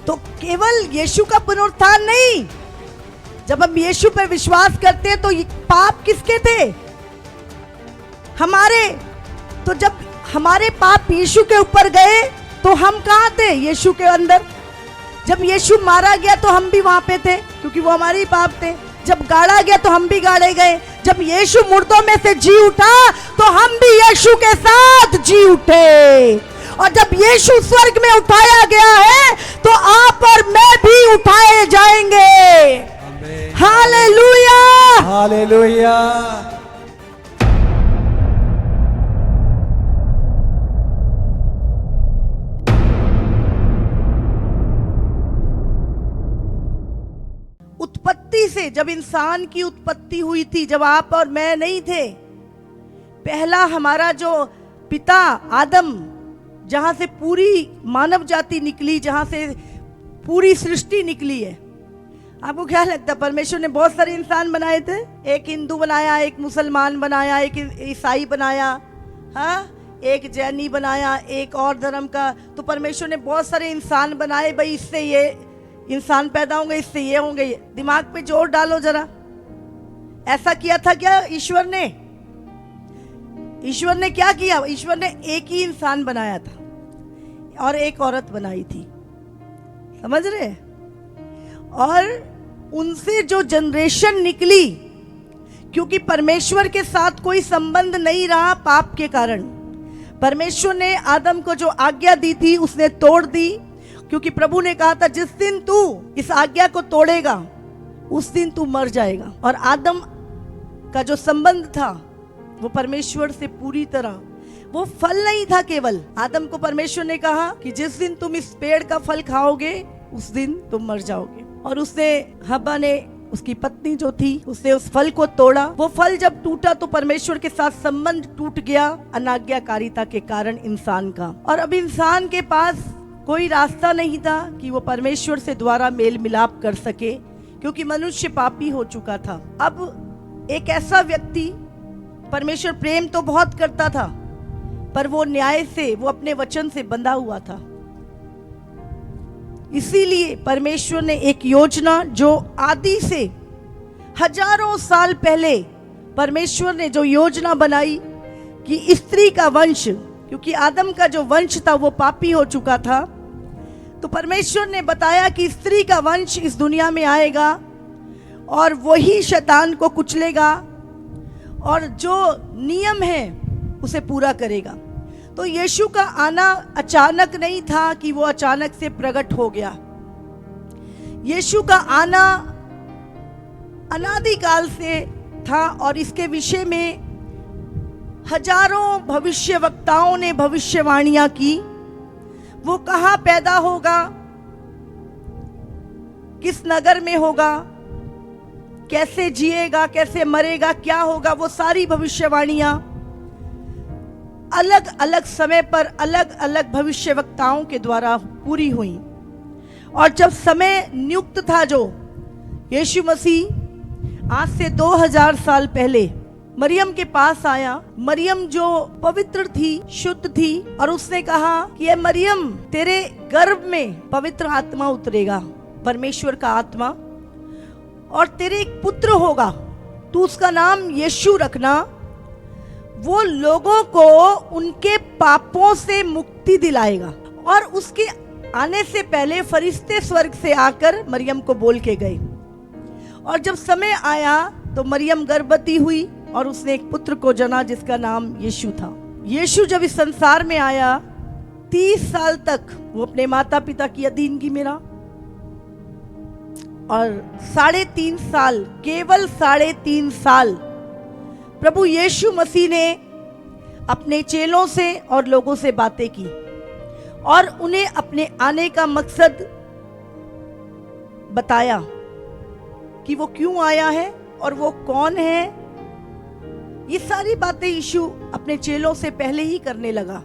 तो केवल यीशु का पुनरुत्थान नहीं, जब हम यीशु पर विश्वास करते हैं तो ये पाप किसके थे? हमारे। तो जब हमारे पाप यीशु के ऊपर गए तो हम कहाँ थे? यीशु के अंदर। जब यीशु मारा गया तो हम भी वहां पे थे, क्योंकि वो हमारे ही पाप थे। जब गाड़ा गया तो हम भी गाड़े गए। जब यीशु मुर्दों में से जी उठा तो हम भी यीशु के साथ जी उठे। और जब यीशु स्वर्ग में उठाया गया है तो आप और मैं भी उठाए जाएंगे। Hallelujah, hallelujah. उत्पत्ति से, जब इंसान की उत्पत्ति हुई थी, जब आप और मैं नहीं थे, पहला हमारा जो पिता आदम, जहां से पूरी मानव जाति निकली, जहां से पूरी सृष्टि निकली है, आपको क्या लगता है? परमेश्वर ने बहुत सारे इंसान बनाए थे। एक हिंदू बनाया, एक मुसलमान बनाया, एक ईसाई बनाया, हाँ, एक जैनी बनाया, एक और धर्म का। तो परमेश्वर ने बहुत सारे इंसान बनाए। भाई इससे ये इंसान पैदा होंगे, इससे ये होंगे। दिमाग पे जोर डालो जरा। ऐसा किया था क्या ईश्वर ने? ईश्वर ने क्या किया? ईश्वर ने एक ही इंसान बनाया था और एक औरत बनाई थी, समझ रहे? और उनसे जो जनरेशन निकली, क्योंकि परमेश्वर के साथ कोई संबंध नहीं रहा पाप के कारण, परमेश्वर ने आदम को जो आज्ञा दी थी उसने तोड़ दी। क्योंकि प्रभु ने कहा था जिस दिन तू इस आज्ञा को तोड़ेगा उस दिन तू मर जाएगा। और आदम का जो संबंध था वो परमेश्वर से पूरी तरह, वो फल नहीं था केवल। आदम को परमेश्वर ने कहा कि जिस दिन तुम इस पेड़ का फल खाओगे उस दिन तुम मर जाओगे। और उसने, हव्वा ने, उसकी पत्नी जो थी, उसने उस फल को तोड़ा। वो फल जब टूटा तो परमेश्वर के साथ संबंध टूट गया अनाज्ञाकारिता के कारण इंसान का। और अब इंसान के पास कोई रास्ता नहीं था कि वो परमेश्वर से द्वारा मेल मिलाप कर सके, क्योंकि मनुष्य पापी हो चुका था। अब एक ऐसा व्यक्ति, परमेश्वर प्रेम तो बहुत करता था पर वो न्याय से, वो अपने वचन से बंधा हुआ था। इसीलिए परमेश्वर ने एक योजना, जो आदि से हजारों साल पहले परमेश्वर ने जो योजना बनाई कि स्त्री का वंश, क्योंकि आदम का जो वंश था वो पापी हो चुका था, तो परमेश्वर ने बताया कि स्त्री का वंश इस दुनिया में आएगा और वही शैतान को कुचलेगा और जो नियम है उसे पूरा करेगा। तो यीशु का आना अचानक नहीं था कि वो अचानक से प्रकट हो गया। यीशु का आना अनादिकाल से था और इसके विषय में हजारों भविष्यवक्ताओं ने भविष्यवाणियां की। वो कहाँ पैदा होगा, किस नगर में होगा, कैसे जिएगा, कैसे मरेगा, क्या होगा, वो सारी भविष्यवाणियां अलग अलग समय पर अलग अलग भविष्यवक्ताओं के द्वारा पूरी हुई। और जब समय नियुक्त था, जो यीशु मसीह आज से 2000 साल पहले मरियम के पास आया, मरियम जो पवित्र थी, शुद्ध थी, और उसने कहा कि ये मरियम, तेरे गर्भ में पवित्र आत्मा उतरेगा, परमेश्वर का आत्मा, और तेरे एक पुत्र होगा, तू उसका नाम यीशु रखना। वो लोगों को उनके पापों से मुक्ति दिलाएगा। और उसके आने से पहले फरिश्ते स्वर्ग से आकर मरियम को बोल के गए। और जब समय आया तो मरियम गर्भवती हुई और उसने एक पुत्र को जना जिसका नाम यीशु था। यीशु जब इस संसार में आया 30 साल तक वो अपने माता पिता की अधीनगी में रहा, और 3.5 साल, केवल 3.5 साल प्रभु यीशु मसीह ने अपने चेलों से और लोगों से बातें की और उन्हें अपने आने का मकसद बताया कि वो क्यों आया है और वो कौन है। ये सारी बातें यीशु अपने चेलों से पहले ही करने लगा।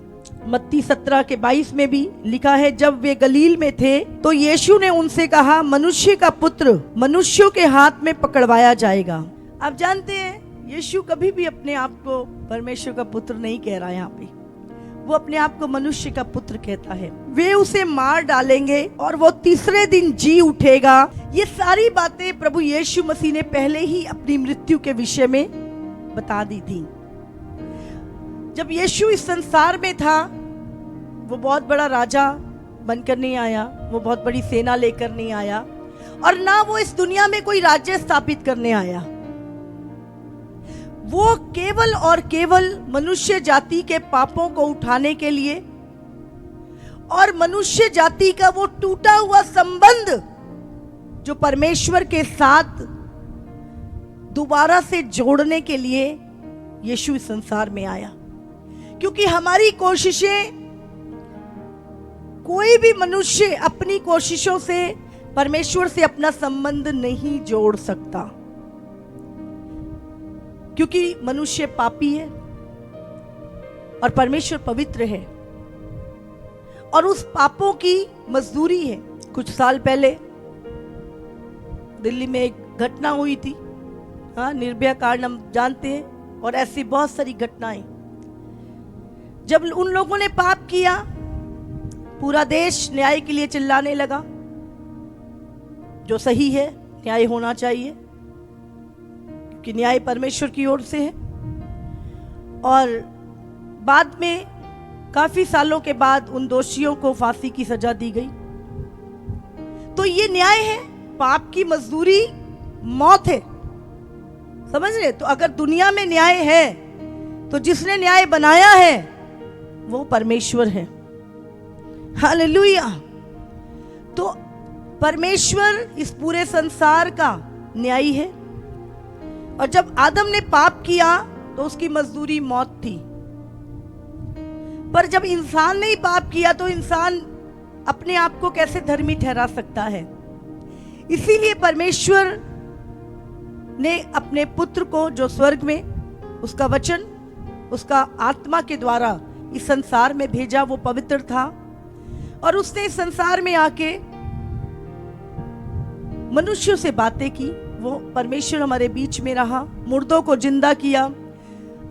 मत्ती 17:22 में भी लिखा है, जब वे गलील में थे तो यीशु ने उनसे कहा, मनुष्य का पुत्र मनुष्यों के हाथ में पकड़वाया जाएगा। आप जानते हैं यीशु कभी भी अपने आप को परमेश्वर का पुत्र नहीं कह रहा। यहाँ पे वो अपने आप को मनुष्य का पुत्र कहता है। वे उसे मार डालेंगे और वो तीसरे दिन जी उठेगा। ये सारी बातें प्रभु यीशु मसीह ने पहले ही अपनी मृत्यु के विषय में बता दी थी। जब यीशु इस संसार में था, वो बहुत बड़ा राजा बनकर नहीं आया, वो बहुत बड़ी सेना लेकर नहीं आया, और ना वो इस दुनिया में कोई राज्य स्थापित करने आया। वो केवल और केवल मनुष्य जाति के पापों को उठाने के लिए और मनुष्य जाति का वो टूटा हुआ संबंध जो परमेश्वर के साथ दोबारा से जोड़ने के लिए यीशु इस संसार में आया। क्योंकि हमारी कोशिशें, कोई भी मनुष्य अपनी कोशिशों से परमेश्वर से अपना संबंध नहीं जोड़ सकता, क्योंकि मनुष्य पापी है और परमेश्वर पवित्र है, और उस पापों की मजदूरी है। कुछ साल पहले दिल्ली में एक घटना हुई थी, हाँ, निर्भया कांड हम जानते हैं, और ऐसी बहुत सारी घटनाएं। जब उन लोगों ने पाप किया, पूरा देश न्याय के लिए चिल्लाने लगा, जो सही है, न्याय होना चाहिए, कि न्याय परमेश्वर की ओर से है। और बाद में काफी सालों के बाद उन दोषियों को फांसी की सजा दी गई। तो ये न्याय है, पाप की मजदूरी मौत है, समझ रहे? तो अगर दुनिया में न्याय है तो जिसने न्याय बनाया है वो परमेश्वर है। हालेलुया। तो परमेश्वर इस पूरे संसार का न्यायी है, और जब आदम ने पाप किया तो उसकी मजदूरी मौत थी। पर जब इंसान ने ही पाप किया तो इंसान अपने आप को कैसे धर्मी ठहरा सकता है? इसीलिए परमेश्वर ने अपने पुत्र को, जो स्वर्ग में उसका वचन, उसका आत्मा के द्वारा इस संसार में भेजा, वो पवित्र था, और उसने इस संसार में आके मनुष्यों से बातें की। वो परमेश्वर हमारे बीच में रहा, मुर्दों को जिंदा किया,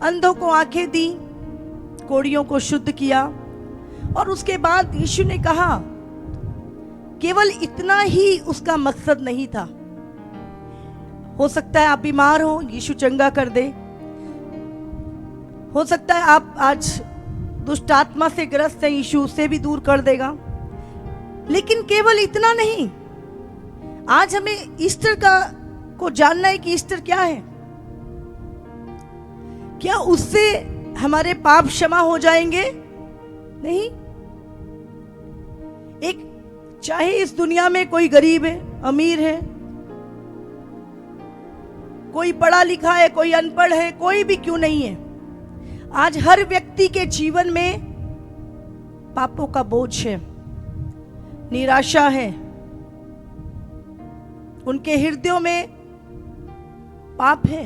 अंधों को आंखें दी, कोढ़ियों को शुद्ध किया। और उसके बाद यीशु ने कहा, केवल इतना ही उसका मकसद नहीं था। हो सकता है आप बीमार हो, यीशु चंगा कर दे। हो सकता है आप आज दुष्ट आत्मा से ग्रस्त हैं, यीशु उससे भी दूर कर देगा। लेकिन केवल इतना नहीं, आज हमें ईस्टर को जानना है कि ईस्टर क्या है। क्या उससे हमारे पाप क्षमा हो जाएंगे? नहीं। एक, चाहे इस दुनिया में कोई गरीब है, अमीर है, कोई पढ़ा लिखा है, कोई अनपढ़ है, कोई भी क्यों नहीं है, आज हर व्यक्ति के जीवन में पापों का बोझ है, निराशा है, उनके हृदयों में पाप है,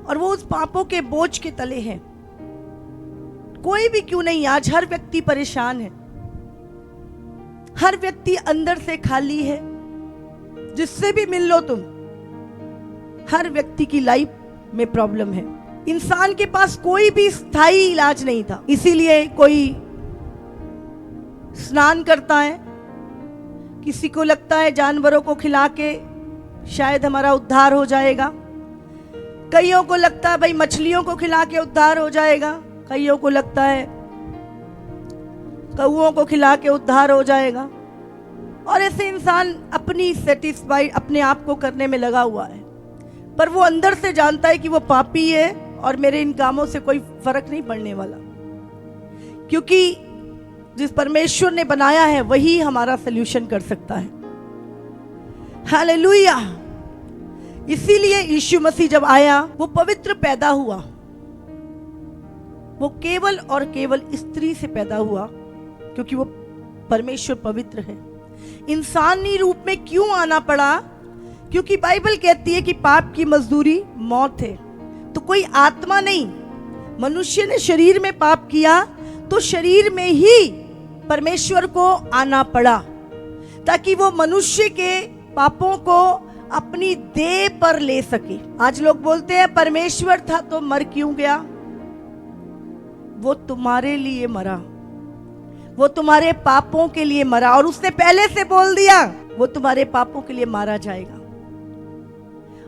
और वो उस पापों के बोझ के तले हैं। कोई भी क्यों नहीं, आज हर व्यक्ति परेशान है, हर व्यक्ति अंदर से खाली है। जिससे भी मिल लो तुम, हर व्यक्ति की लाइफ में प्रॉब्लम है। इंसान के पास कोई भी स्थायी इलाज नहीं था। इसीलिए कोई स्नान करता है, किसी को लगता है जानवरों को खिला के शायद हमारा उद्धार हो जाएगा, कईयों को लगता है भाई मछलियों को खिला के उद्धार हो जाएगा, कईयों को लगता है कौओं को खिला के उद्धार हो जाएगा। और ऐसे इंसान अपनी सेटिस्फाइड अपने आप को करने में लगा हुआ है, पर वो अंदर से जानता है कि वो पापी है और मेरे इन कामों से कोई फर्क नहीं पड़ने वाला, क्योंकि जिस परमेश्वर ने बनाया है वही हमारा सल्यूशन कर सकता है। हालेलुया। इसीलिए यीशु मसीह जब आया, वो पवित्र पैदा हुआ, वो केवल और केवल स्त्री से पैदा हुआ, क्योंकि वो परमेश्वर पवित्र है। इंसानी रूप में क्यों आना पड़ा? क्योंकि बाइबल कहती है कि पाप की मजदूरी मौत है। तो कोई आत्मा नहीं, मनुष्य ने शरीर में पाप किया तो शरीर में ही परमेश्वर को आना पड़ा, ताकि वो मनुष्य के पापों को अपनी देह पर ले सके। आज लोग बोलते हैं परमेश्वर था तो मर क्यों गया? वो तुम्हारे लिए मरा, वो तुम्हारे पापों के लिए मरा, और उसने पहले से बोल दिया वो तुम्हारे पापों के लिए मारा जाएगा।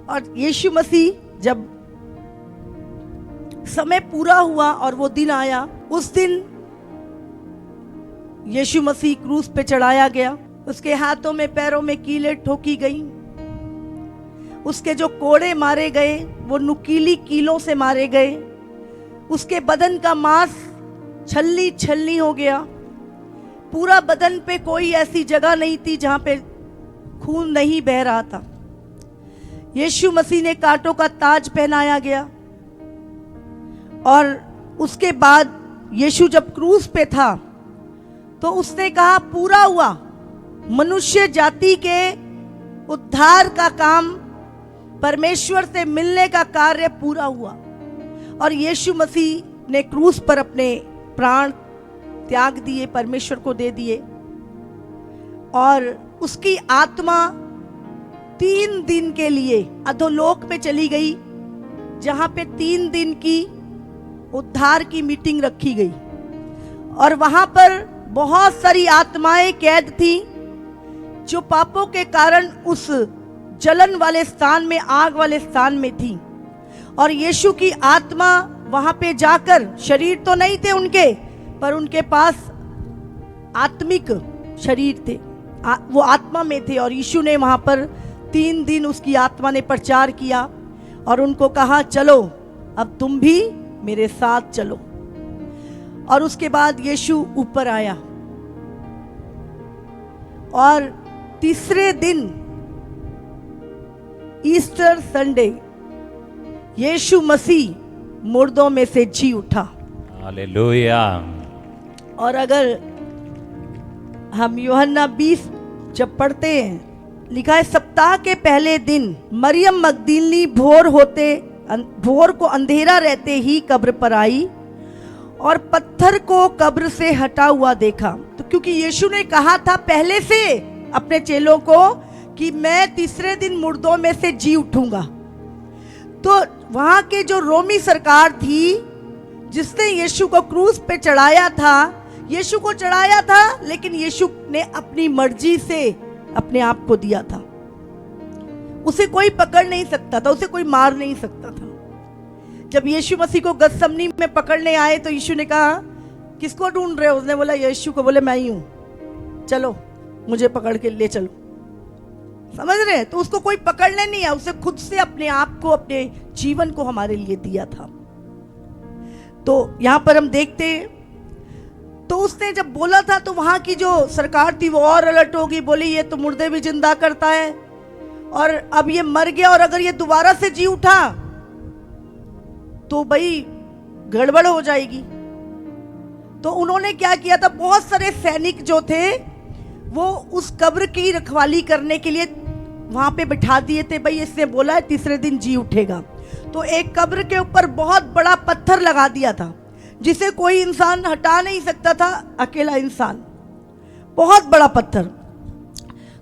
और यीशु मसीह जब समय पूरा हुआ और वो दिन आया, उस दिन यीशु मसीह क्रूस पे चढ़ाया गया। उसके हाथों में पैरों में कीलें ठोकी गई, उसके जो कोड़े मारे गए वो नुकीली कीलों से मारे गए, उसके बदन का मांस छल्ली छल्ली हो गया। पूरा बदन पे कोई ऐसी जगह नहीं थी जहां पे खून नहीं बह रहा था। यीशु मसीह ने कांटों का ताज पहनाया गया। और उसके बाद यीशु जब क्रूस पे था तो उसने कहा पूरा हुआ। मनुष्य जाति के उद्धार का काम, परमेश्वर से मिलने का कार्य पूरा हुआ। और यीशु मसीह ने क्रूस पर अपने प्राण त्याग दिए, परमेश्वर को दे दिए। और उसकी आत्मा 3 दिन के लिए अधोलोक में चली गई, जहां पे 3 दिन की उद्धार की मीटिंग रखी गई। और वहां पर बहुत सारी आत्माएं कैद थी जो पापों के कारण उस जलन वाले स्थान में, आग वाले स्थान में थी। और यीशु की आत्मा वहां पे जाकर, शरीर तो नहीं थे उनके, पर उनके पास आत्मिक शरीर थे, वो आत्मा में थे। और यीशु ने वहां पर 3 दिन उसकी आत्मा ने प्रचार किया और उनको कहा चलो अब तुम भी मेरे साथ चलो। और उसके बाद यीशु ऊपर आया और तीसरे दिन ईस्टर संडे यीशु मसीह मुर्दों में से जी उठा। हालेलुया। और अगर हम यूहन्ना 20 जब पढ़ते हैं, लिखा है सप्ताह के पहले दिन मरियम मगदलीनी भोर को अंधेरा रहते ही कब्र पर आई और पत्थर को कब्र से हटा हुआ देखा। तो क्योंकि यीशु ने कहा था पहले से अपने चेलों को कि मैं तीसरे दिन मुर्दों में से जी उठूंगा, तो वहां के जो रोमी सरकार थी जिसने यीशु को क्रूस पे चढ़ाया था, यीशु को चढ़ाया था, लेकिन यीशु ने अपनी मर्जी से अपने आप को दिया था। उसे कोई पकड़ नहीं सकता था, उसे कोई मार नहीं सकता था। जब यीशु मसीह को गतसमनी में पकड़ने आए तो यीशु ने कहा किसको ढूंढ रहे हो? उसने बोला यीशु को। बोले मैं ही हूं, चलो मुझे पकड़ के ले चलो। समझ रहे? तो उसको कोई पकड़ने नहीं आया, उसे खुद से अपने आप को, अपने जीवन को हमारे लिए दिया था। तो यहां पर हम देखते हैं, तो उसने जब बोला था तो वहां की जो सरकार थी वो और अलर्ट होगी, बोली ये तो मुर्दे भी जिंदा करता है और अब ये मर गया और अगर ये दोबारा से जी उठा तो भाई गड़बड़ हो जाएगी। तो उन्होंने क्या किया था, बहुत सारे सैनिक जो थे वो उस कब्र की रखवाली करने के लिए वहां पे बिठा दिए थे। भाई इसने बोला है तीसरे दिन जी उठेगा। तो एक कब्र के ऊपर बहुत बड़ा पत्थर लगा दिया था जिसे कोई इंसान हटा नहीं सकता था, अकेला इंसान, बहुत बड़ा पत्थर।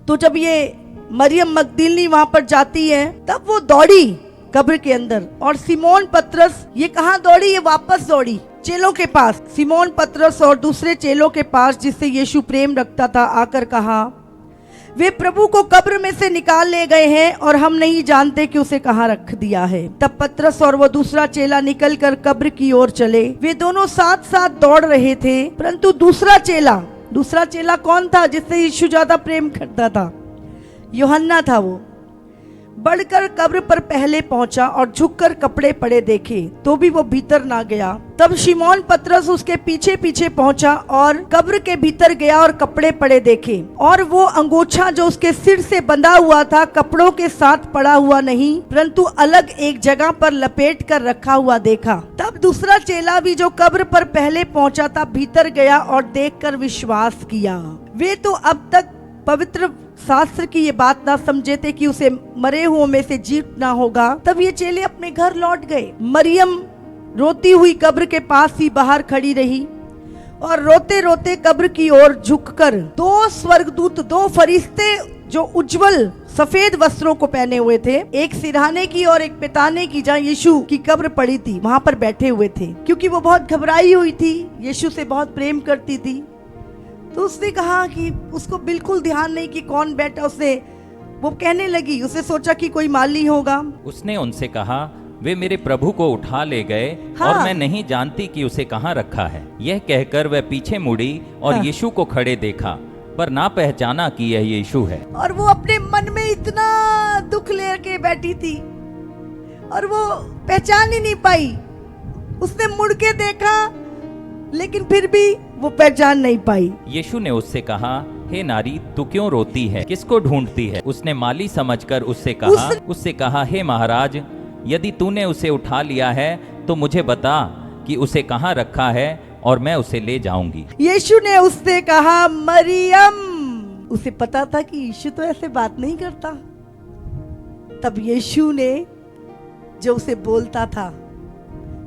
तो जब ये मरियम मगदलीनी वहां पर जाती है तब वो दौड़ी कब्र के अंदर, और सिमोन पतरस ये कहां दौड़ी? ये वापस दौड़ी चेलों के पास। सिमोन पतरस और दूसरे चेलों के पास जिससे यीशु प्रेम रखता था, आकर कहा वे प्रभु को कब्र में से निकाल ले गए हैं और हम नहीं जानते कि उसे कहां रख दिया है। तब पतरस और वो दूसरा चेला निकलकर कब्र की ओर चले। वे दोनों साथ साथ दौड़ रहे थे, परंतु दूसरा चेला कौन था जिससे यीशु ज्यादा प्रेम करता था? यूहन्ना था। वो बढ़कर कब्र पर पहले पहुंचा और झुककर कपड़े पड़े देखे तो भी वो भीतर ना गया। तब शिमोन पतरस उसके पीछे पीछे पहुंचा और कब्र के भीतर गया और कपड़े पड़े देखे, और वो अंगोछा जो उसके सिर से बंधा हुआ था कपड़ों के साथ पड़ा हुआ नहीं, परंतु अलग एक जगह पर लपेट कर रखा हुआ देखा। तब दूसरा चेला भी जो कब्र पर पहले पहुंचा था भीतर गया और देखकर विश्वास किया। वे तो अब तक पवित्र शास्त्र की ये बात ना समझे थे कि उसे मरे हुओं में से जीतना होगा। तब ये चेले अपने घर लौट गए। मरियम रोती हुई कब्र के पास ही बाहर खड़ी रही और रोते रोते कब्र की ओर झुककर 2 स्वर्गदूत, 2 फरिश्ते जो उज्जवल सफेद वस्त्रों को पहने हुए थे, एक सिरहाने की और एक पिताने की, जहाँ यीशु की कब्र पड़ी थी, वहां पर बैठे हुए थे। क्योंकि वो बहुत घबराई हुई थी, यीशु से बहुत प्रेम करती थी, तो उसने कहा कि उसको बिल्कुल ध्यान नहीं कि कौन बैठा। उसने वो कहने लगी, उसे सोचा कि कोई माली होगा। उसने उनसे कहा, वे मेरे प्रभु को उठा ले गए हाँ। और मैं नहीं जानती कि उसे कहाँ रखा है। यह कहकर वह पीछे मुड़ी और हाँ। यीशु को खड़े देखा, पर ना पहचाना कि यह यीशु है। और वो अपने मन में इतना दुख लेके बैठी थी और वो पहचान ही नहीं पाई। उसने मुड़ के देखा, लेकिन फिर भी वो पहचान नहीं पाई। यीशु ने उससे कहा, हे नारी, तू क्यों रोती है? किसको ढूंढती है? उसने माली समझकर उससे कहा, हे महाराज, यदि तूने उसे उठा लिया है तो मुझे बता कि उसे कहाँ रखा है और मैं उसे ले जाऊंगी। यीशु ने उससे कहा, मरियम। उसे पता था कि यीशु तो ऐसे बात नहीं करता। तब यीशु ने जो उसे बोलता था,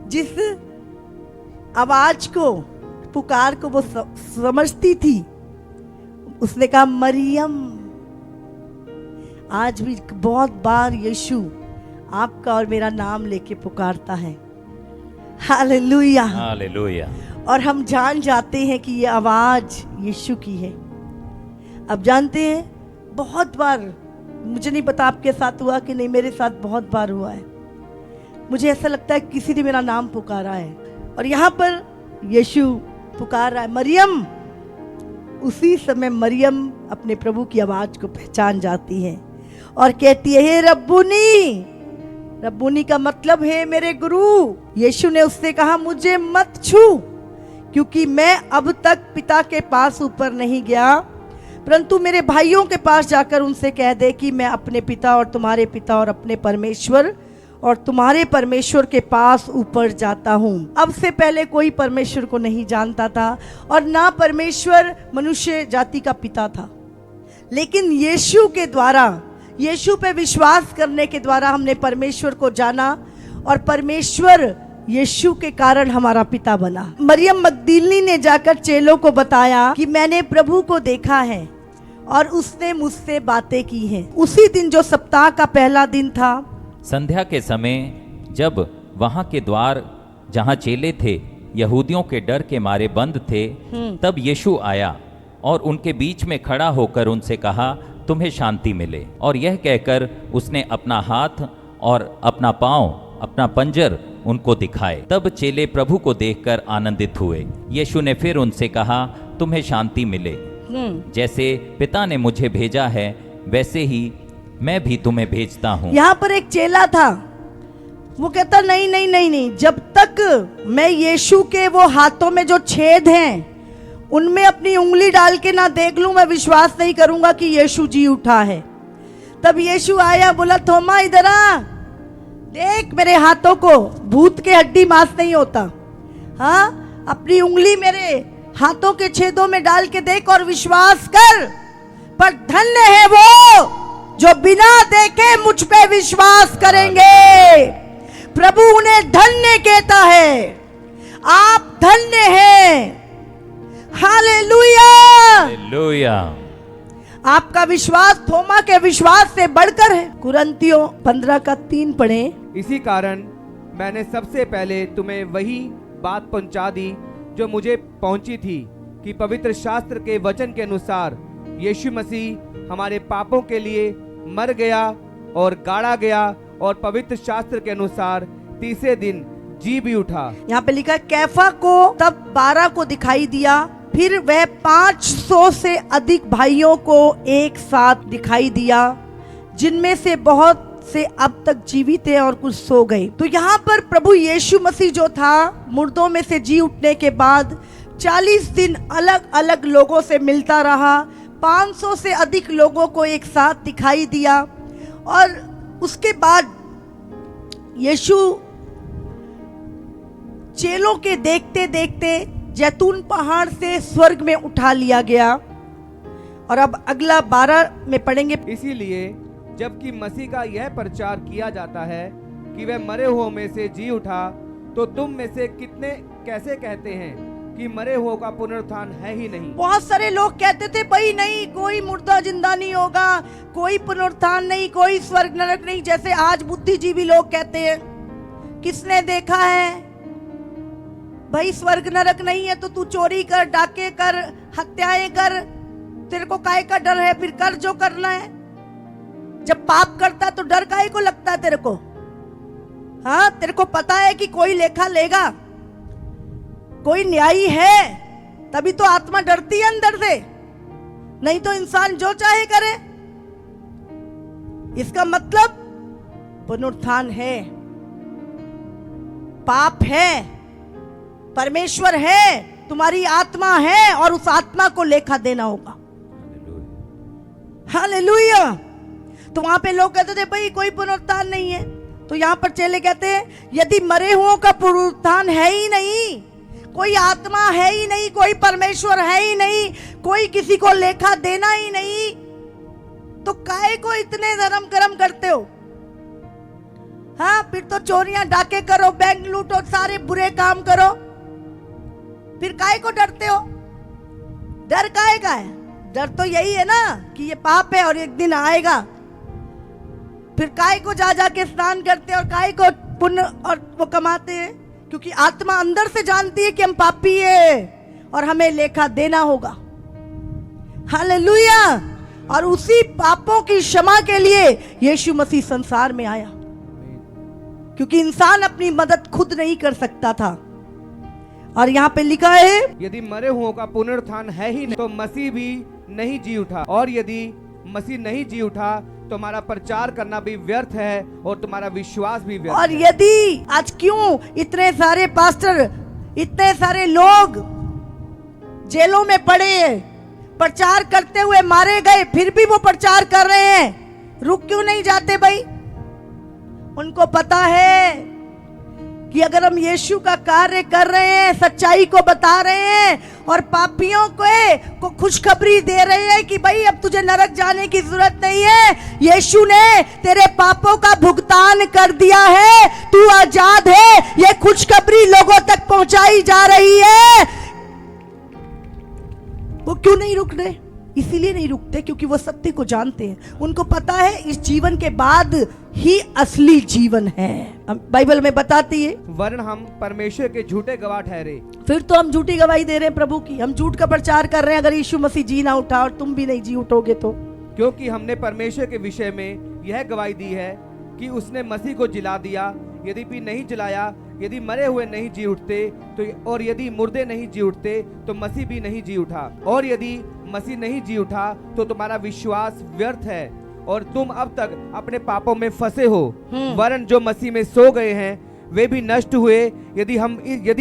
जिस आवाज को, पुकार को वो समझती थी, उसने कहा, मरियम। आज भी बहुत बार यीशु आपका और मेरा नाम लेके पुकारता है। Hallelujah, hallelujah. और हम जान जाते हैं कि ये आवाज यीशु की है। अब जानते हैं, बहुत बार, मुझे नहीं पता आपके साथ हुआ कि नहीं, मेरे साथ बहुत बार हुआ है। मुझे ऐसा लगता है किसी ने मेरा नाम पुकारा है और यहाँ पर यीशु पुकार रहा है, मरियम। उसी समय मरियम अपने प्रभु की आवाज को पहचान जाती है और कहती है, हे रब्बुनी। रब्बुनी का मतलब है मेरे गुरु। यीशु ने उससे कहा, मुझे मत छू, क्योंकि मैं अब तक पिता के पास ऊपर नहीं गया, परंतु मेरे भाइयों के पास जाकर उनसे कह दे कि मैं अपने पिता और तुम्हारे पिता और अपने परमेश्वर और तुम्हारे परमेश्वर के पास ऊपर जाता हूँ। अब से पहले कोई परमेश्वर को नहीं जानता था और ना परमेश्वर मनुष्य जाति का पिता था, लेकिन यीशु के द्वारा, यीशु पे विश्वास करने के द्वारा हमने परमेश्वर को जाना और परमेश्वर यीशु के कारण हमारा पिता बना। मरियम मगदलीनी ने जाकर चेलों को बताया कि मैंने प्रभु को देखा है और उसने मुझसे बातें की हैं। उसी दिन जो सप्ताह का पहला दिन था, संध्या के समय, जब वहां के द्वार जहां चेले थे यहूदियों के डर के मारे बंद थे, तब यीशु आया और उनके बीच में खड़ा होकर उनसे कहा, तुम्हें शांति मिले। और यह कहकर उसने अपना हाथ और अपना पांव, अपना पंजर उनको दिखाए। तब चेले प्रभु को देखकर आनंदित हुए। यीशु ने फिर उनसे कहा, तुम्हें शांति मिले। जैसे पिता ने मुझे भेजा है, वैसे ही मैं भी तुम्हें भेजता हूँ। यहाँ पर एक चेला था, वो कहता, नहीं नहीं नहीं नहीं, जब तक मैं यीशु के वो हाथों में जो छेद हैं उनमें अपनी उंगली डाल के ना देख लूं, मैं विश्वास नहीं करूंगा कि यीशु जी उठा है। तब यीशु आया, बोला, थोमा इधर आ, देख मेरे हाथों को, भूत के हड्डी मांस नहीं होता। हाँ, अपनी उंगली मेरे हाथों के छेदों में डाल के देख और विश्वास कर। पर धन्य है वो जो बिना देखे मुझ पे विश्वास करेंगे। प्रभु उन्हें धन्य कहता है। आप धन्य हैं। Hallelujah, hallelujah. आपका विश्वास थोमा के विश्वास से बढ़कर है। कुरिन्थियों 15:3 पढ़ें। इसी कारण मैंने सबसे पहले तुम्हें वही बात पहुंचा दी जो मुझे पहुंची थी, कि पवित्र शास्त्र के वचन के अनुसार यीशु मसीह हमारे पापों के लिए मर गया और गाड़ा गया और पवित्र शास्त्र के अनुसार तीसरे दिन जी भी उठा। यहाँ पे लिखा है, कैफा को तब 12 को दिखाई दिया, फिर वह 500 से अधिक भाइयों को एक साथ दिखाई दिया, जिनमें से बहुत से अब तक जीवित हैं और कुछ सो गए। तो यहाँ पर प्रभु यीशु मसीह जो था, मुर्दों में से जी उठने के बाद 40 दिन अलग अलग लोगों से मिलता रहा, 500 से अधिक लोगों को एक साथ दिखाई दिया। और उसके बाद यीशु चेलों के देखते देखते जैतून पहाड़ से स्वर्ग में उठा लिया गया। और अब अगला 12 में पढ़ेंगे। इसीलिए जबकि मसीह का यह प्रचार किया जाता है कि वह मरे हुओं में से जी उठा, तो तुम में से कितने कैसे कहते हैं कि मरे हुओं का पुनरुत्थान है ही नहीं। बहुत सारे लोग कहते थे भाई नहीं, कोई मुर्दा जिंदा नहीं होगा, कोई पुनरुत्थान नहीं, कोई स्वर्ग नरक नहीं, जैसे आज बुद्धिजीवी लोग कहते हैं। किसने देखा है भाई स्वर्ग नरक नहीं है तो तू चोरी कर, डाके कर, हत्याएं कर, तेरे को काहे का डर है? फिर कर जो करना है। जब पाप करता तो डर काहे को लगता है तेरे को? हाँ, तेरे को पता है कि कोई लेखा लेगा, कोई न्यायी है, तभी तो आत्मा डरती है अंदर से, नहीं तो इंसान जो चाहे करे। इसका मतलब पुनरुत्थान है, पाप है, परमेश्वर है, तुम्हारी आत्मा है और उस आत्मा को लेखा देना होगा। हालेलुया। तो वहां पे लोग कहते थे भाई कोई पुनरुत्थान नहीं है, तो यहां पर चेले कहते हैं यदि मरे हुओं का पुनरुत्थान है ही नहीं, कोई आत्मा है ही नहीं, कोई परमेश्वर है ही नहीं, कोई किसी को लेखा देना ही नहीं, तो काहे को इतने धर्म कर्म करते हो? हाँ, फिर तो चोरियां डाके करो, बैंक लूटो, सारे बुरे काम करो, फिर काहे को डरते हो? डर काहे का है? डर तो यही है ना कि ये पाप है और एक दिन आएगा। फिर काहे को जा के स्नान करते हैं और काहे को पुण्य और वो कमाते हैं? क्योंकि आत्मा अंदर से जानती है कि हम पापी है और हमें लेखा देना होगा। हालेलुया। और उसी पापों की क्षमा के लिए यीशु मसीह संसार में आया, क्योंकि इंसान अपनी मदद खुद नहीं कर सकता था। और यहाँ पे लिखा है यदि मरे हुओं का पुनरुत्थान है ही नहीं तो मसीह भी नहीं जी उठा, और यदि मसीह नहीं जी उठा तो हमारा प्रचार करना भी व्यर्थ है और तुम्हारा विश्वास भी व्यर्थ और है। यदि आज क्यों इतने सारे पास्टर, इतने सारे लोग जेलों में पड़े हैं, प्रचार करते हुए मारे गए, फिर भी वो प्रचार कर रहे हैं, रुक क्यों नहीं जाते भाई? उनको पता है कि अगर हम यीशु का कार्य कर रहे हैं, सच्चाई को बता रहे हैं और पापियों को खुशखबरी दे रहे हैं कि भाई अब तुझे नरक जाने की जरूरत नहीं है, यीशु ने तेरे पापों का भुगतान कर दिया है, तू आजाद है, ये खुशखबरी लोगों तक पहुंचाई जा रही है, वो क्यों नहीं रुक रहे? इसीलिए नहीं रुकते क्योंकि वो सत्य को जानते हैं। उनको पता है इस जीवन के बाद ही असली जीवन है। बाइबल में बताती है, वरन हम परमेश्वर के झूठे गवाह ठहरे। फिर तो हम झूठी गवाही दे रहे हैं प्रभु की, हम झूठ का प्रचार कर रहे हैं अगर यीशु मसीह जी ना उठा और तुम भी नहीं जी उठोगे तो। क्योंकि हमने परमेश्वर के विषय में यह गवाही दी है कि उसने मसीह को जिला दिया, यदि भी नहीं जिलाया, यदि मरे हुए नहीं जी उठते तो, और यदि मुर्दे नहीं जी उठते तो मसीह भी नहीं जी उठा, और यदि मसीह नहीं जी उठा तो तुम्हारा विश्वास व्यर्थ है और तुम अब तक अपने पापों में फंसे हो। वरन जो मसीह में सो गए हैं वे भी नष्ट हुए। यदि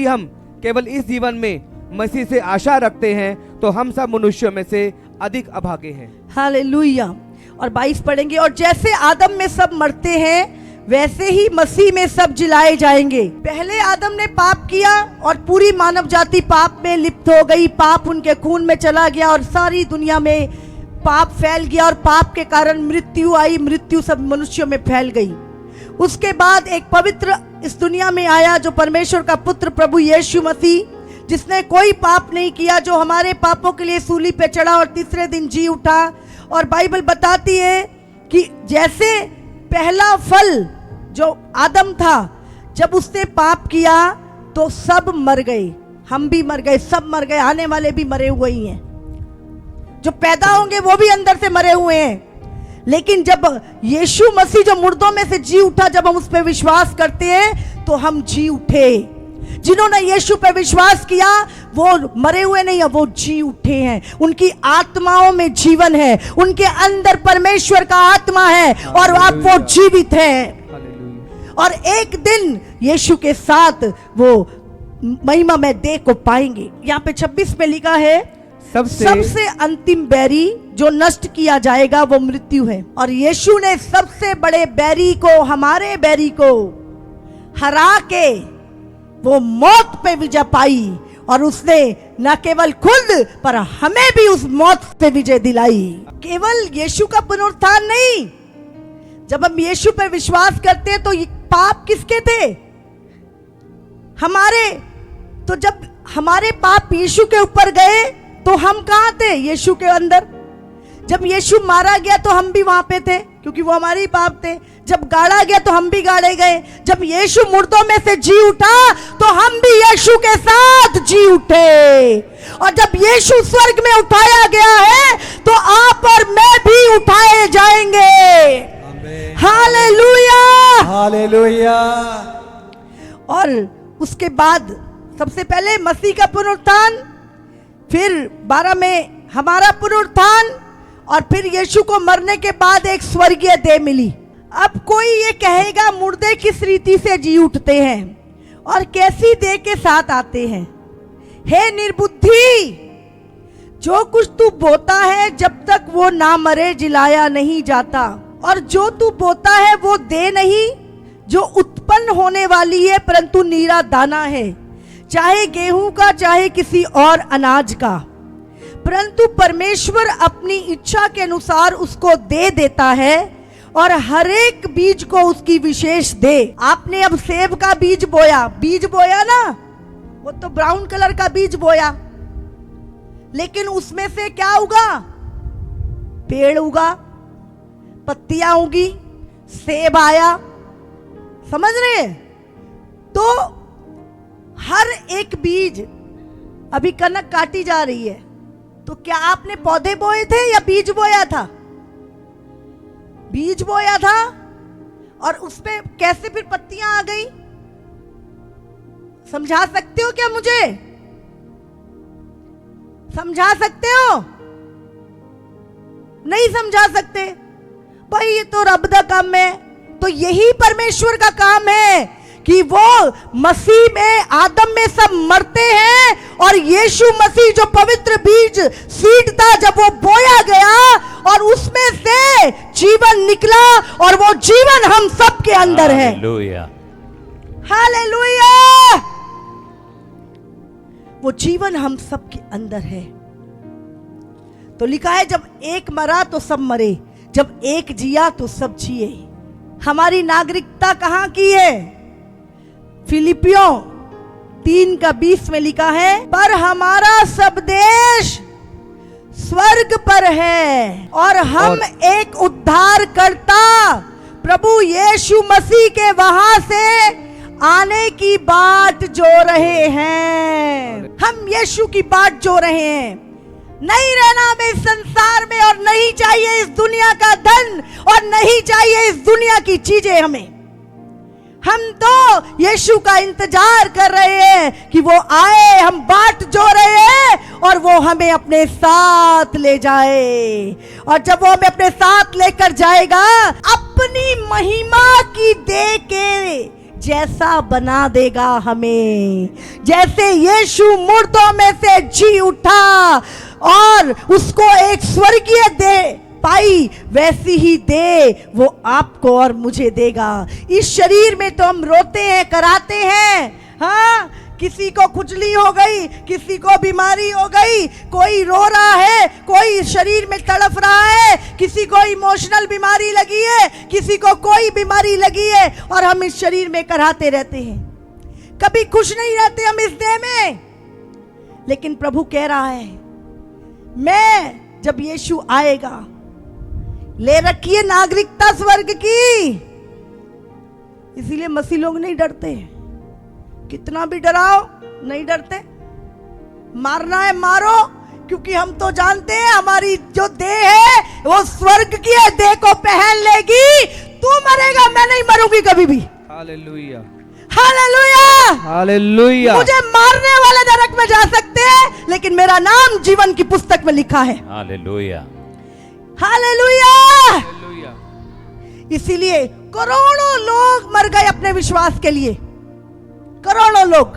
हम केवल इस जीवन में मसीह से आशा रखते हैं तो हम सब मनुष्यों में से अधिक अभागे हैं। हालेलुया। और 22 पढ़ेंगे, और जैसे आदम में सब मरते हैं वैसे ही मसीह में सब जिलाए जाएंगे। पहले आदम ने पाप किया और पूरी मानव जाति पाप में लिप्त हो गई, पाप उनके खून में चला गया और सारी दुनिया में पाप फैल गया और पाप के कारण मृत्यु आई, मृत्यु सब मनुष्यों में फैल गई। उसके बाद एक पवित्र इस दुनिया में आया जो परमेश्वर का पुत्र प्रभु यीशु मसीह, जिसने कोई पाप नहीं किया, जो हमारे पापों के लिए सूली पे चढ़ा और तीसरे दिन जी उठा। और बाइबल बताती है कि जैसे पहला फल जो आदम था, जब उसने पाप किया तो सब मर गए, हम भी मर गए, सब मर गए, आने वाले भी मरे हुए ही हैं, जो पैदा होंगे वो भी अंदर से मरे हुए हैं। लेकिन जब यीशु मसीह जो मुर्दों में से जी उठा, जब हम उस पर विश्वास करते हैं तो हम जी उठे। जिन्होंने यीशु पे विश्वास किया वो मरे हुए नहीं है, वो जी उठे हैं, उनकी आत्माओं में जीवन है, उनके अंदर परमेश्वर का आत्मा है और अब वो जीवित है और एक दिन यीशु के साथ वो महिमा में देह को पाएंगे। यहाँ पे 26 में लिखा है, सबसे अंतिम बैरी जो नष्ट किया जाएगा वो मृत्यु है, और यीशु ने सबसे बड़े बैरी को, हमारे बैरी को हरा के वो मौत पे विजय पाई और उसने न केवल खुद पर हमें भी उस मौत पे विजय दिलाई। केवल यीशु का पुनरुत्थान नहीं, जब हम यीशु पे विश्वास करते हैं तो पाप किसके थे? हमारे। तो जब हमारे पाप यीशु के ऊपर गए तो हम कहाँ थे? यीशु के अंदर। जब यीशु मारा गया तो हम भी वहां पे थे, क्योंकि वो हमारे ही पाप थे। जब गाड़ा गया तो हम भी गाड़े गए। जब यीशु मुर्दों में से जी उठा तो हम भी यीशु के साथ जी उठे। और जब यीशु स्वर्ग में उठाया गया है तो आप और मैं भी उठाए जाएंगे। Hallelujah, hallelujah. और उसके बाद सबसे पहले मसीह का पुनरुत्थान, फिर 12 में हमारा पुनरुत्थान, और फिर यीशु को मरने के बाद एक स्वर्गीय देह मिली। अब कोई ये कहेगा मुर्दे किस रीति से जी उठते हैं और कैसी देह के साथ आते हैं? हे निर्बुद्धि, जो कुछ तू बोता है जब तक वो ना मरे जिलाया नहीं जाता, और जो तू बोता है वो देह नहीं जो उत्पन्न होने वाली है, परंतु नीरा दाना है, चाहे गेहूं का चाहे किसी और अनाज का। परंतु परमेश्वर अपनी इच्छा के अनुसार उसको दे देता है, और हर एक बीज को उसकी विशेष दे। आपने अब सेब का बीज बोया ना, वो तो ब्राउन कलर का बीज बोया, लेकिन उसमें से क्या उगा? पेड़ उगा, पत्तियां उगी, सेब आया। समझ रहे? तो हर एक बीज, अभी कनक काटी जा रही है, तो क्या आपने पौधे बोए थे या बीज बोया था? बीज बोया था, और उसमें कैसे फिर पत्तियां आ गई? समझा सकते हो क्या मुझे? समझा सकते हो? नहीं समझा सकते? भाई ये तो रब दा काम है। तो यही परमेश्वर का काम है कि वो मसीह में, आदम में सब मरते हैं, और यीशु मसीह जो पवित्र बीज सीड था, जब वो बोया गया और उसमें से जीवन निकला, और वो जीवन हम सब के अंदर है। Hallelujah, hallelujah. वो जीवन हम सब के अंदर है। तो लिखा है जब एक मरा तो सब मरे, जब एक जिया तो सब जिए। हमारी नागरिकता कहां की है? फिलिपियों 3:20 में लिखा है, पर हमारा सब देश स्वर्ग पर है, और हम एक उद्धारकर्ता प्रभु यीशु मसीह के वहां से आने की बाट जो रहे हैं। हम यीशु की बाट जो रहे हैं। नहीं रहना हमें इस संसार में, और नहीं चाहिए इस दुनिया का धन, और नहीं चाहिए इस दुनिया की चीजें हमें। हम तो यीशु का इंतजार कर रहे हैं कि वो आए, हम बाट जो रहे हैं, और वो हमें अपने साथ ले जाए। और जब वो हमें अपने साथ लेकर जाएगा, अपनी महिमा की देह के जैसा बना देगा हमें। जैसे यीशु मुर्दों में से जी उठा और उसको एक स्वर्गीय देह पाई, वैसी ही दे वो आपको और मुझे देगा। इस शरीर में तो हम रोते हैं, कराते हैं। हाँ, किसी को खुजली हो गई, किसी को बीमारी हो गई, कोई रो रहा है, कोई शरीर में तड़फ रहा है, किसी को इमोशनल बीमारी लगी है, किसी को कोई बीमारी लगी है, और हम इस शरीर में कराते रहते हैं। कभी खुश नहीं रहते हम इस देह में। लेकिन प्रभु कह रहा है, मैं जब यीशु आएगा, ले रखिए नागरिकता स्वर्ग की। इसीलिए मसीह लोग नहीं डरते। कितना भी डराओ नहीं डरते। मारना है मारो, क्योंकि हम तो जानते हैं हमारी जो देह है वो स्वर्ग की है, देह को पहन लेगी। तू मरेगा, मैं नहीं मरूंगी कभी भी। Hallelujah, hallelujah, hallelujah. मुझे मारने वाले नरक में जा सकते हैं, लेकिन मेरा नाम जीवन की पुस्तक में लिखा है। Hallelujah, hallelujah. हालेलुया। इसीलिए करोड़ों लोग मर गए अपने विश्वास के लिए। करोड़ों लोग।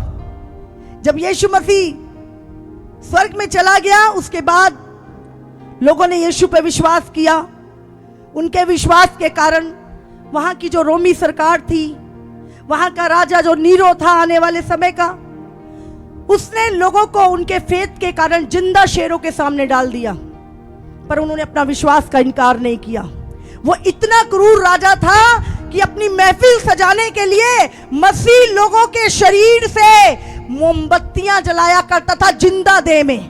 जब यीशु मसीह स्वर्ग में चला गया, उसके बाद लोगों ने यीशु पर विश्वास किया। उनके विश्वास के कारण वहां की जो रोमी सरकार थी, वहां का राजा जो नीरो था आने वाले समय का, उसने लोगों को उनके फेथ के कारण जिंदा शेरों के सामने डाल दिया। पर उन्होंने अपना विश्वास का इनकार नहीं किया। वो इतना क्रूर राजा था कि अपनी महफिल सजाने के लिए मसीह लोगों के शरीर से मोमबत्तियां जलाया करता था जिंदा देह में,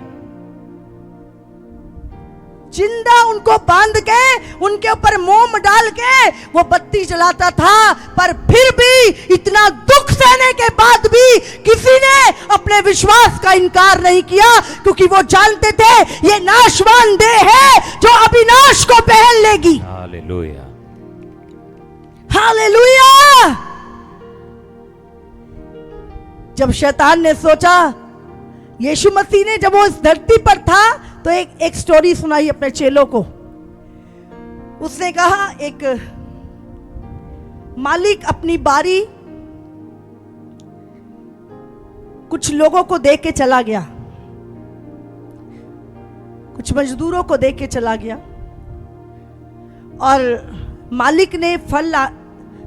जिंदा उनको बांध के उनके ऊपर मोम डाल के वो बत्ती जलाता था। पर फिर भी इतना दुख सहने के बाद भी किसी ने अपने विश्वास का इनकार नहीं किया, क्योंकि वो जानते थे ये नाशवान देह है जो अविनाश को पहन लेगी। Hallelujah, hallelujah. जब शैतान ने सोचा, यीशु मसीह ने जब वो इस धरती पर था तो एक स्टोरी सुनाई अपने चेलों को। उसने कहा, एक मालिक अपनी बारी कुछ लोगों को दे के चला गया, कुछ मजदूरों को दे के चला गया, और मालिक ने फल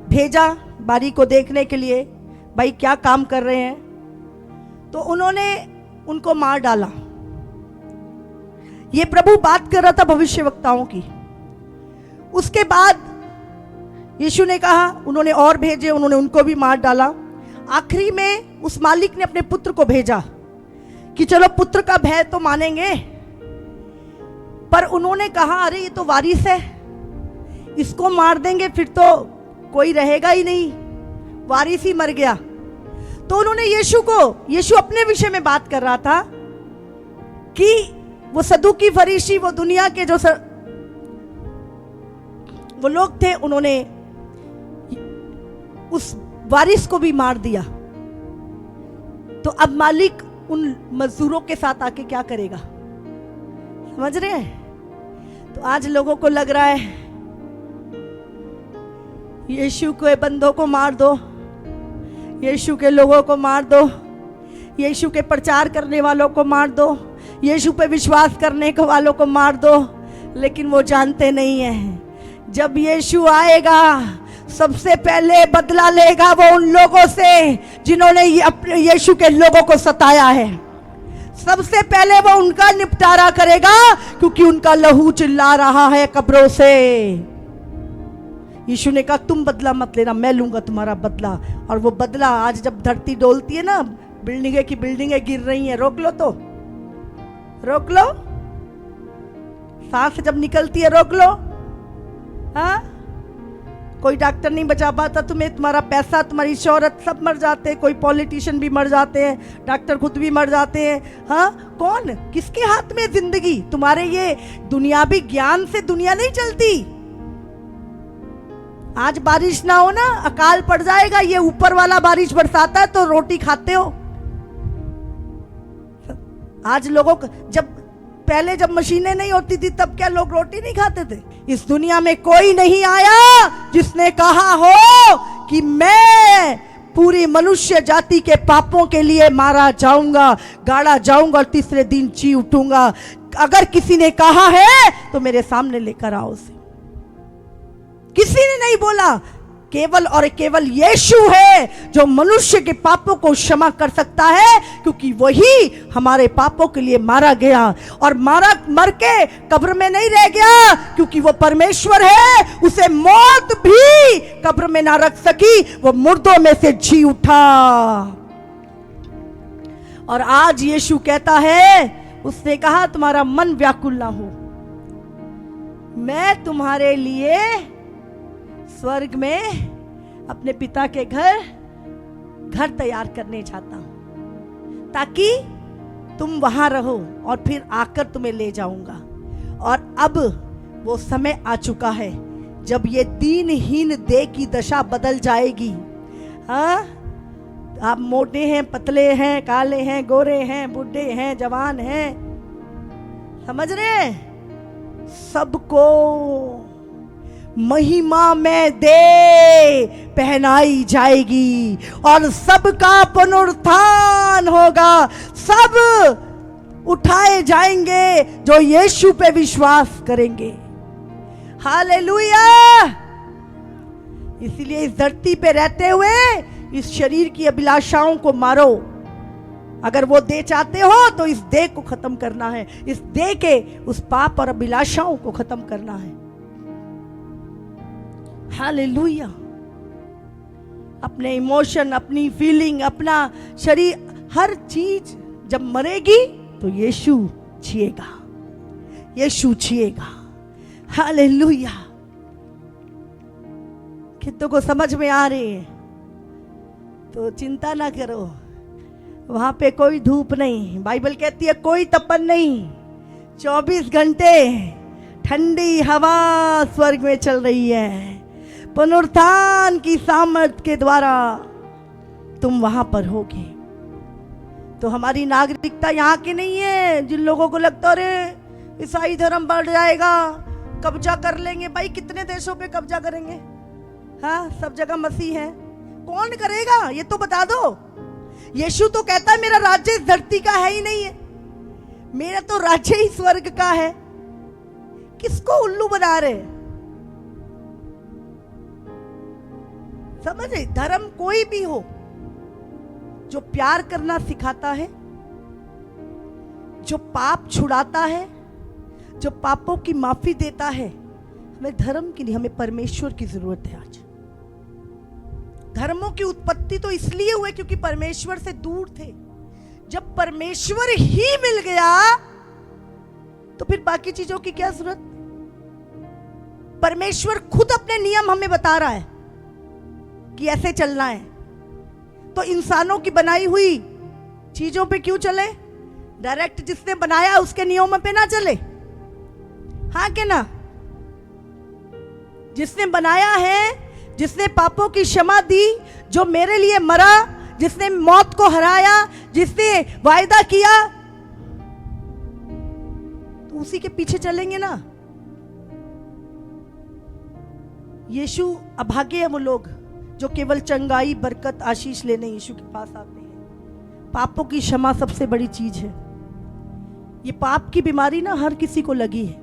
भेजा बारी को देखने के लिए, भाई क्या काम कर रहे हैं। तो उन्होंने उनको मार डाला। ये प्रभु बात कर रहा था भविष्यवक्ताओं की। उसके बाद यीशु ने कहा, उन्होंने और भेजे, उन्होंने उनको भी मार डाला। आखिरी में उस मालिक ने अपने पुत्र को भेजा कि चलो पुत्र का भय तो मानेंगे, पर उन्होंने कहा अरे ये तो वारिस है, इसको मार देंगे फिर तो कोई रहेगा ही नहीं, वारिस ही मर गया। तो उन्होंने यीशु अपने विषय में बात कर रहा था कि वो सदूकी फरीसी, वो दुनिया के जो वो लोग थे, उन्होंने उस वारिस को भी मार दिया। तो अब मालिक उन मजदूरों के साथ आके क्या करेगा, समझ रहे हैं। तो आज लोगों को लग रहा है यीशु के बंदों को मार दो, यीशु के लोगों को मार दो, यीशु के प्रचार करने वालों को मार दो, यीशु पे विश्वास करने के वालों को मार दो। लेकिन वो जानते नहीं है जब यीशु आएगा सबसे पहले बदला लेगा वो उन लोगों से जिन्होंने अपने यीशु के लोगों को सताया है। सबसे पहले वो उनका निपटारा करेगा, क्योंकि उनका लहू चिल्ला रहा है कब्रों से। यीशु ने कहा तुम बदला मत लेना, मैं लूंगा तुम्हारा बदला। और वो बदला आज जब धरती डोलती है ना, बिल्डिंगें की बिल्डिंगें गिर रही हैं, रोक लो तो रोक लो, सांस जब निकलती है रोक लो। हाँ, कोई डॉक्टर नहीं बचा पाता तुम्हें, तुम्हारा पैसा, तुम्हारी शोहरत सब मर जाते हैं, कोई पॉलिटिशियन भी मर जाते हैं, डॉक्टर खुद भी मर जाते हैं। हाँ, कौन, किसके हाथ में जिंदगी? तुम्हारे ये दुनियावी ज्ञान से दुनिया नहीं चलती। आज बारिश ना हो ना, अकाल पड़ जाएगा। ये ऊपर वाला बारिश बरसाता है तो रोटी खाते हो। आज लोगों को पहले जब मशीनें नहीं होती थी तब क्या लोग रोटी नहीं खाते थे? इस दुनिया में कोई नहीं आया जिसने कहा हो कि मैं पूरी मनुष्य जाति के पापों के लिए मारा जाऊंगा, गाड़ा जाऊंगा और तीसरे दिन जी उठूंगा। अगर किसी ने कहा है तो मेरे सामने लेकर आओ उसे। किसी ने नहीं बोला, केवल और केवल यीशु है जो मनुष्य के पापों को क्षमा कर सकता है, क्योंकि वही हमारे पापों के लिए मारा गया और मर के कब्र में नहीं रह गया, क्योंकि वो परमेश्वर है। उसे मौत भी कब्र में ना रख सकी, वो मुर्दों में से जी उठा। और आज यीशु कहता है, उसने कहा तुम्हारा मन व्याकुल ना हो, मैं तुम्हारे लिए स्वर्ग में अपने पिता के घर तैयार करने जाता हूं, ताकि तुम वहां रहो और फिर आकर तुम्हें ले जाऊंगा। और अब वो समय आ चुका है जब ये दीनहीन देह की दशा बदल जाएगी। हाँ, आप मोटे हैं, पतले हैं, काले हैं, गोरे हैं, बूढ़े हैं, जवान हैं, समझ रहे हैं? सबको महिमा में दे पहनाई जाएगी और सबका पुनरुत्थान होगा। सब उठाए जाएंगे जो यीशु पे विश्वास करेंगे। हालेलुया। इसीलिए इस धरती पे रहते हुए इस शरीर की अभिलाषाओं को मारो। अगर वो देह चाहते हो तो इस देह को खत्म करना है, इस देह के उस पाप और अभिलाषाओं को खत्म करना है। हालेलुया। अपने इमोशन, अपनी फीलिंग, अपना शरीर, हर चीज जब मरेगी तो यीशु जिएगा, यीशु जिएगा। हालेलुया। कितनों को समझ में आ रही है? तो चिंता ना करो, वहां पे कोई धूप नहीं, बाइबल कहती है कोई तपन नहीं, 24 घंटे ठंडी हवा स्वर्ग में चल रही है। पुनरुत्थान की सामर्थ के द्वारा तुम वहां पर होगे। तो हमारी नागरिकता यहाँ की नहीं है। जिन लोगों को लगता है अरे ईसाई धर्म बढ़ जाएगा, कब्जा कर लेंगे, भाई कितने देशों पे कब्जा करेंगे? हाँ, सब जगह मसीह है, कौन करेगा ये तो बता दो। यीशु तो कहता है मेरा राज्य इस धरती का है ही नहीं है, मेरा तो राज्य ही स्वर्ग का है। किसको उल्लू बना रहे? समझे? धर्म कोई भी हो, जो प्यार करना सिखाता है, जो पाप छुड़ाता है, जो पापों की माफी देता है, हमें धर्म की नहीं, हमें परमेश्वर की जरूरत है। आज धर्मों की उत्पत्ति तो इसलिए हुई क्योंकि परमेश्वर से दूर थे। जब परमेश्वर ही मिल गया तो फिर बाकी चीजों की क्या जरूरत? परमेश्वर खुद अपने नियम हमें बता रहा है कि ऐसे चलना है, तो इंसानों की बनाई हुई चीजों पे क्यों चले? डायरेक्ट जिसने बनाया उसके नियमों पे ना चले। हाँ के ना? जिसने बनाया है, जिसने पापों की क्षमा दी, जो मेरे लिए मरा, जिसने मौत को हराया, जिसने वायदा किया, तो उसी के पीछे चलेंगे ना। यीशु अभागे हैं वो लोग जो केवल चंगाई, बरकत, आशीष लेने यीशु के पास आते हैं। पापों की क्षमा सबसे बड़ी चीज है। ये पाप की बीमारी ना हर किसी को लगी है,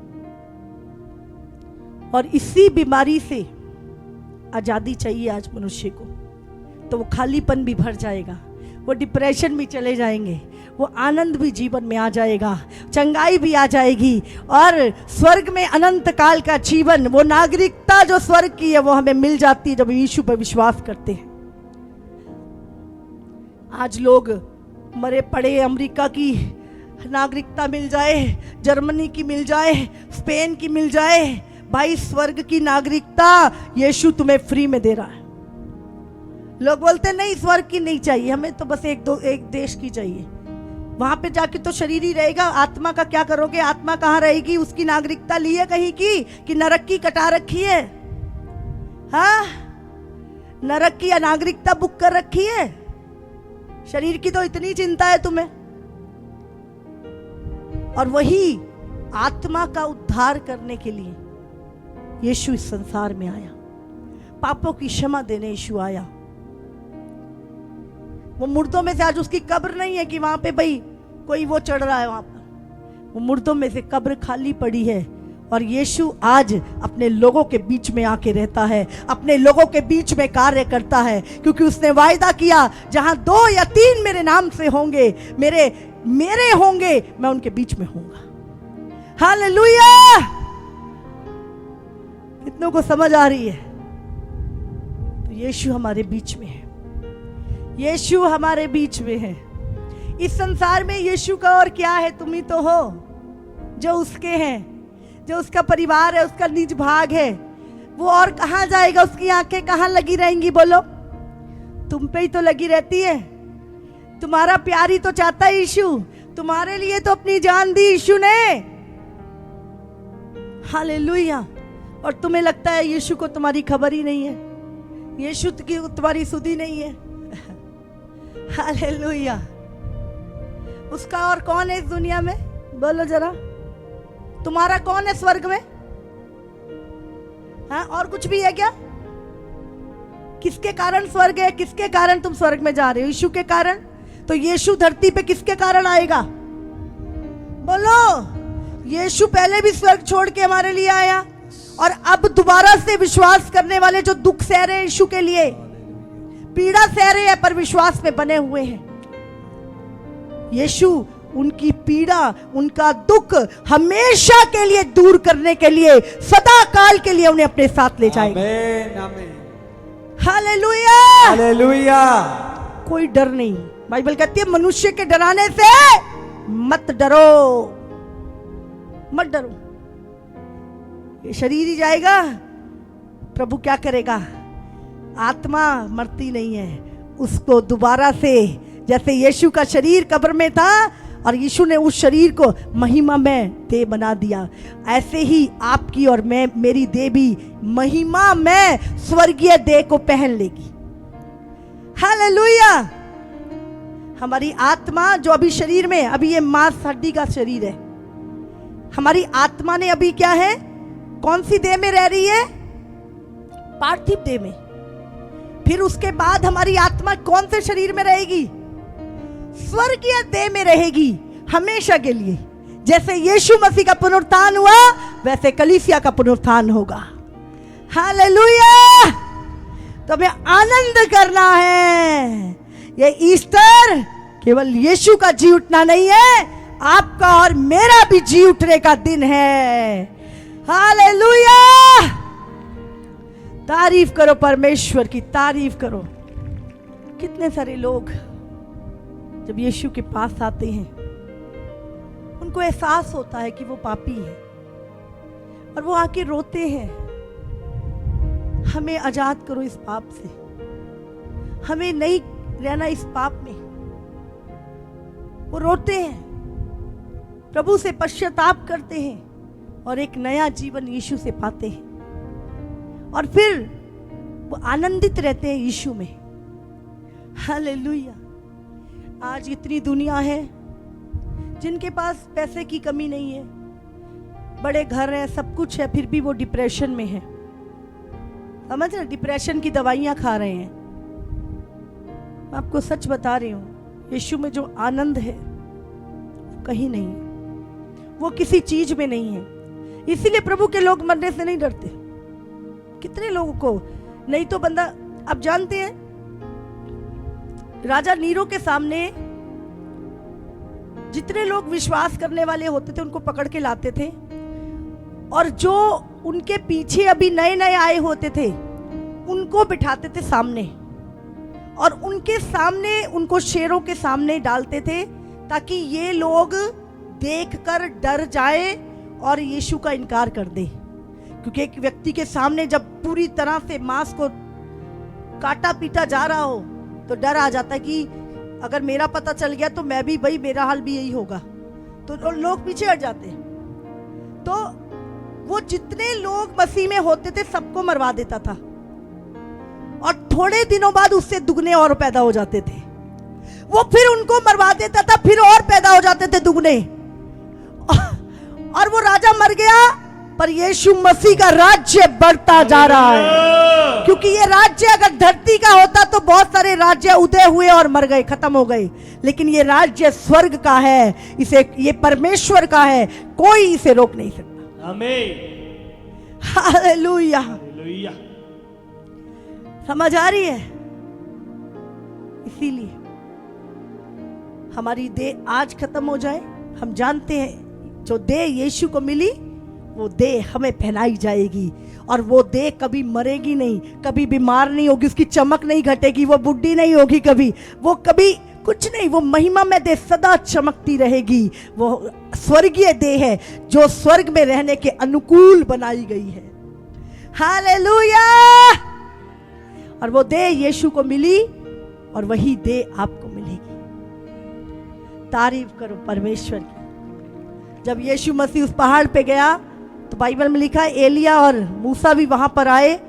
और इसी बीमारी से आजादी चाहिए आज मनुष्य को। तो वो खालीपन भी भर जाएगा, वो डिप्रेशन भी चले जाएंगे, वो आनंद भी जीवन में आ जाएगा, चंगाई भी आ जाएगी, और स्वर्ग में अनंत काल का जीवन, वो नागरिकता जो स्वर्ग की है वो हमें मिल जाती है जब यीशु पर विश्वास करते हैं। आज लोग मरे पड़े, अमेरिका की नागरिकता मिल जाए, जर्मनी की मिल जाए, स्पेन की मिल जाए, भाई स्वर्ग की नागरिकता यीशु तुम्हें फ्री में दे रहा है। लोग बोलते नहीं स्वर्ग की नहीं चाहिए, हमें तो बस एक देश की चाहिए। वहां पे जाके तो शरीर ही रहेगा, आत्मा का क्या करोगे? आत्मा कहाँ रहेगी? उसकी नागरिकता ली है कहीं की कि नरक की कटा रखी है? हाँ, नरक की नागरिकता बुक कर रखी है। शरीर की तो इतनी चिंता है तुम्हें। और वही आत्मा का उद्धार करने के लिए यीशु इस संसार में आया, पापों की क्षमा देने यीशु आया। वो मुर्दों में से आज उसकी कब्र नहीं है कि वहां पे भाई कोई वो चढ़ रहा है वहां पर, वो मुर्दों में से कब्र खाली पड़ी है। और यीशु आज अपने लोगों के बीच में आके रहता है, अपने लोगों के बीच में कार्य करता है, क्योंकि उसने वायदा किया जहां 2 या 3 मेरे नाम से होंगे, मेरे होंगे, मैं उनके बीच में होऊंगा। हालेलुया। कितनों को समझ आ रही है? तो यीशु हमारे बीच में है, यीशु हमारे बीच में है। इस संसार में यीशु का और क्या है? तुम ही तो हो जो उसके हैं, जो उसका परिवार है, उसका निज भाग है। वो और कहां जाएगा? उसकी आंखें कहां लगी रहेंगी? बोलो, तुम पे ही तो लगी रहती है। तुम्हारा प्यार ही तो चाहता है यीशु, तुम्हारे लिए तो अपनी जान दी यीशु ने। हालेलुया। और तुम्हें लगता है यीशु को तुम्हारी खबर ही नहीं है, यीशु की तुम्हारी सुधी नहीं है। हालेलुया। उसका और कौन है इस दुनिया में? बोलो जरा, तुम्हारा कौन है स्वर्ग में? हाँ, और कुछ भी है क्या? किसके कारण स्वर्ग है? किसके कारण तुम स्वर्ग में जा रहे हो? यीशु के कारण। तो यीशु धरती पे किसके कारण आएगा? बोलो, यीशु पहले भी स्वर्ग छोड़ के हमारे लिए आया, और अब दोबारा से विश्वास करने वाले जो दुख सह रहे हैं यीशु के लिए, पीड़ा सह रहे हैं पर विश्वास में बने हुए हैं, यीशु उनकी पीड़ा, उनका दुख हमेशा के लिए दूर करने के लिए, सदा काल के लिए उन्हें अपने साथ ले जाएगा। आमीन, आमीन। Hallelujah, hallelujah. कोई डर नहीं, बाइबल कहती है मनुष्य के डराने से मत डरो, मत डरो। ये शरीर ही जाएगा, प्रभु क्या करेगा? आत्मा मरती नहीं है, उसको दोबारा से, जैसे यीशु का शरीर कब्र में था और यीशु ने उस शरीर को महिमा में देह बना दिया, ऐसे ही आपकी और मेरी देह भी महिमा में स्वर्गीय देह को पहन लेगी। हालेलुया। हमारी आत्मा जो अभी शरीर में, अभी ये मांस हड्डी का शरीर है, हमारी आत्मा ने अभी क्या है, कौन सी देह में रह रही है? पार्थिव देह में। फिर उसके बाद हमारी आत्मा कौन से शरीर में रहेगी? स्वर्गीय देह में रहेगी हमेशा के लिए। जैसे यीशु मसीह का पुनरुत्थान हुआ वैसे कलीसिया का पुनरुत्थान होगा। हालेलुया। तो हमें आनंद करना है। ये ईस्टर केवल यीशु का जी उठना नहीं है, आपका और मेरा भी जी उठने का दिन है। हालेलुया। तारीफ करो परमेश्वर की, तारीफ करो। कितने सारे लोग जब यीशु के पास आते हैं उनको एहसास होता है कि वो पापी है और वो आके रोते हैं, हमें आजाद करो इस पाप से, हमें नहीं रहना इस पाप में। वो रोते हैं, प्रभु से पश्चाताप करते हैं और एक नया जीवन यीशु से पाते हैं और फिर वो आनंदित रहते हैं यीशु में। हालेलुया। आज इतनी दुनिया है जिनके पास पैसे की कमी नहीं है, बड़े घर हैं, सब कुछ है, फिर भी वो डिप्रेशन में है। समझ रहे? डिप्रेशन की दवाइयां खा रहे हैं। मैं आपको सच बता रही हूँ, यीशु में जो आनंद है वो कहीं नहीं है, वो किसी चीज में नहीं है। इसीलिए प्रभु के लोग मरने से नहीं डरते। कितने लोगों को, नहीं तो बंदा, आप जानते हैं राजा नीरो के सामने जितने लोग विश्वास करने वाले होते थे उनको पकड़ के लाते थे, और जो उनके पीछे अभी नए नए आए होते थे उनको बिठाते थे सामने, और उनके सामने उनको शेरों के सामने डालते थे ताकि ये लोग देखकर डर जाए और यीशु का इनकार कर दे। क्योंकि एक व्यक्ति के सामने जब पूरी तरह से मांस को काटा पीटा जा रहा हो तो डर आ जाता है कि अगर मेरा पता चल गया तो मैं भी, भाई मेरा हाल भी यही होगा, तो लोग पीछे हट जाते हैं। तो वो जितने लोग मसीह में होते थे सबको मरवा देता था, और थोड़े दिनों बाद उससे दुगने और पैदा हो जाते थे। वो फिर उनको मरवा देता था, फिर और पैदा हो जाते थे दुगने, और वो राजा मर गया, पर यीशु मसीह का राज्य बढ़ता जा रहा है। क्योंकि ये राज्य अगर धरती का होता तो बहुत सारे राज्य उदय हुए और मर गए, खत्म हो गए, लेकिन ये राज्य स्वर्ग का है, इसे, ये परमेश्वर का है, कोई इसे रोक नहीं सकता। आमीन। हालेलुया। हालेलुया। समझ आ रही है? इसीलिए हमारी देह आज खत्म हो जाए, हम जानते हैं जो देह यीशु को मिली वो देह हमें पहनाई जाएगी, और वो देह कभी मरेगी नहीं, कभी बीमार नहीं होगी, उसकी चमक नहीं घटेगी, वो बुढ़ी नहीं होगी कभी, वो कभी कुछ नहीं, वो महिमा में देह सदा चमकती रहेगी। वो स्वर्गीय देह है जो स्वर्ग में रहने के अनुकूल बनाई गई है। हालेलुया। और वो देह यीशु को मिली और वही देह आपको मिलेगी। तारीफ करो परमेश्वर की। जब यीशु मसीह उस पहाड़ पे गया तो बाइबल में लिखा है एलिया और मूसा भी वहां पर आए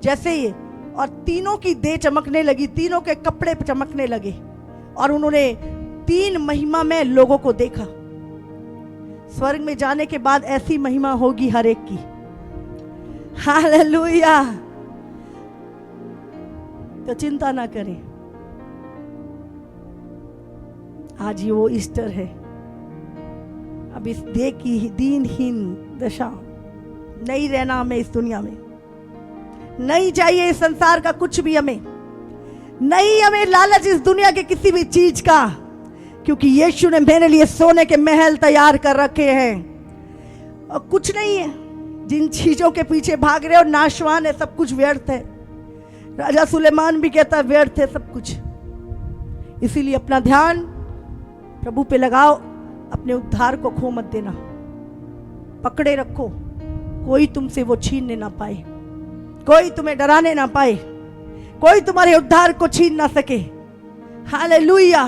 जैसे ही, और तीनों की देह चमकने लगी, तीनों के कपड़े चमकने लगे, और उन्होंने 3 महिमा में लोगों को देखा। स्वर्ग में जाने के बाद ऐसी महिमा होगी हर एक की। हालेलुया। तो चिंता ना करें, आज ये वो ईस्टर है। अब इस देह की दीनहीन दशा, नहीं रहना हमें इस दुनिया में, नहीं चाहिए इस संसार का कुछ भी, हमें नहीं, हमें लालच इस दुनिया के किसी भी चीज का, क्योंकि यीशु ने मेरे लिए सोने के महल तैयार कर रखे हैं। और कुछ नहीं है, जिन चीजों के पीछे भाग रहे हो नाशवान है, सब कुछ व्यर्थ है। राजा सुलेमान भी कहता है व्यर्थ है सब कुछ। इसीलिए अपना ध्यान प्रभु पे लगाओ, अपने उद्धार को खो मत देना, पकड़े रखो, कोई तुमसे वो छीनने ना पाए, कोई तुम्हें डराने ना पाए, कोई तुम्हारे उद्धार को छीन ना सके। हालेलुया।